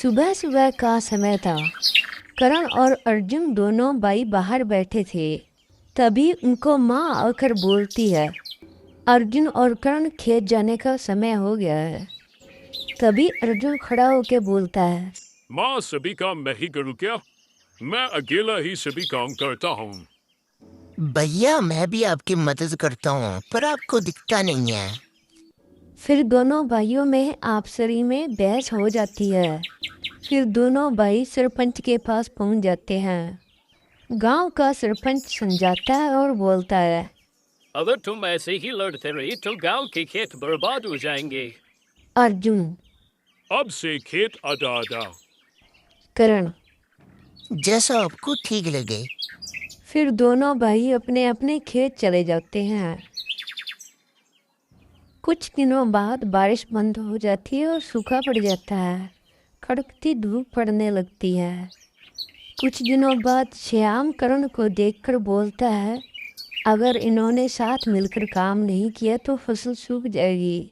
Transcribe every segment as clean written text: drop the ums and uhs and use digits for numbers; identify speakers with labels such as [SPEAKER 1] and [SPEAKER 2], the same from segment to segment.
[SPEAKER 1] सुबह सुबह का समय था। करण और अर्जुन दोनों भाई बाहर बैठे थे। तभी उनको माँ आकर बोलती है, अर्जुन और करण खेत जाने का समय हो गया है। तभी अर्जुन खड़ा होकर बोलता है,
[SPEAKER 2] माँ सभी काम मैं ही करूँ क्या? मैं अकेला ही सभी काम करता हूँ।
[SPEAKER 3] भैया मैं भी आपकी मदद करता हूँ पर आपको दिखता नहीं है।
[SPEAKER 1] फिर दोनों भाइयों में आपसरी में बहस हो जाती है। फिर दोनों भाई सरपंच के पास पहुंच जाते हैं। गांव का सरपंच समझाता है और बोलता है,
[SPEAKER 4] अगर तुम ऐसे ही लड़ते रहे तो गांव के खेत बर्बाद हो जाएंगे।
[SPEAKER 1] अर्जुन।
[SPEAKER 2] अब से खेत आधा आधा।
[SPEAKER 1] करण।
[SPEAKER 3] जैसा आपको ठीक लगे।
[SPEAKER 1] फिर दोनों भाई अपने अपने खेत चले जाते हैं। कुछ दिनों बाद बारिश बंद हो जाती है और सूखा पड़ जाता है। कड़कती धूप पड़ने लगती है। कुछ दिनों बाद श्याम करण को देखकर बोलता है, अगर इन्होंने साथ मिलकर काम नहीं किया तो फसल सूख जाएगी।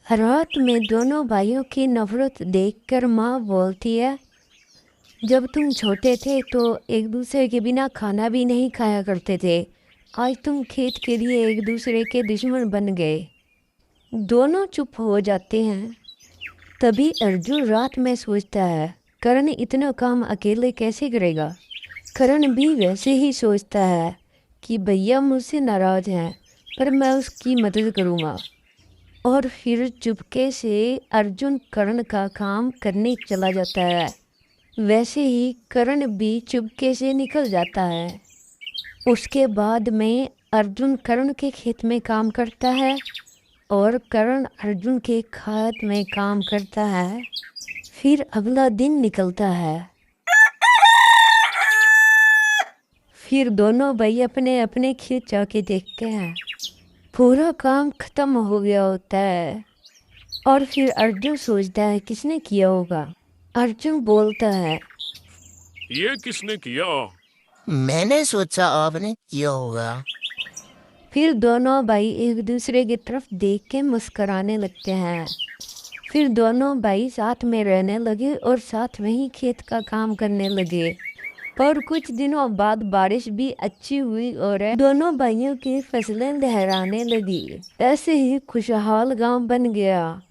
[SPEAKER 1] रात में दोनों भाइयों की नफरत देखकर माँ बोलती है, जब तुम छोटे थे तो एक दूसरे के बिना खाना भी नहीं खाया करते थे। आज तुम खेत के लिए एक दूसरे के दुश्मन बन गए। दोनों चुप हो जाते हैं। तभी अर्जुन रात में सोचता है, करण इतना काम अकेले कैसे करेगा। करण भी वैसे ही सोचता है कि भैया मुझसे नाराज हैं, पर मैं उसकी मदद करूँगा। और फिर चुपके से अर्जुन करण का काम करने चला जाता है। वैसे ही करण भी चुपके से निकल जाता है। उसके बाद में अर्जुन करण के खेत में काम करता है और करण अर्जुन के खेत में काम करता है। फिर अगला दिन निकलता है। फिर दोनों भाई अपने अपने खेत जाके देखते हैं। पूरा काम खत्म हो गया होता है। और फिर अर्जुन सोचता है किसने किया होगा। अर्जुन बोलता है,
[SPEAKER 2] ये किसने किया?
[SPEAKER 3] मैंने सोचा आपने किया होगा।
[SPEAKER 1] फिर दोनों भाई एक दूसरे की तरफ देख के मुस्कराने लगते हैं। फिर दोनों भाई साथ में रहने लगे और साथ में ही खेत का काम करने लगे। पर कुछ दिनों बाद बारिश भी अच्छी हुई और दोनों भाइयों की फसलें लहराने लगी। ऐसे ही खुशहाल गांव बन गया।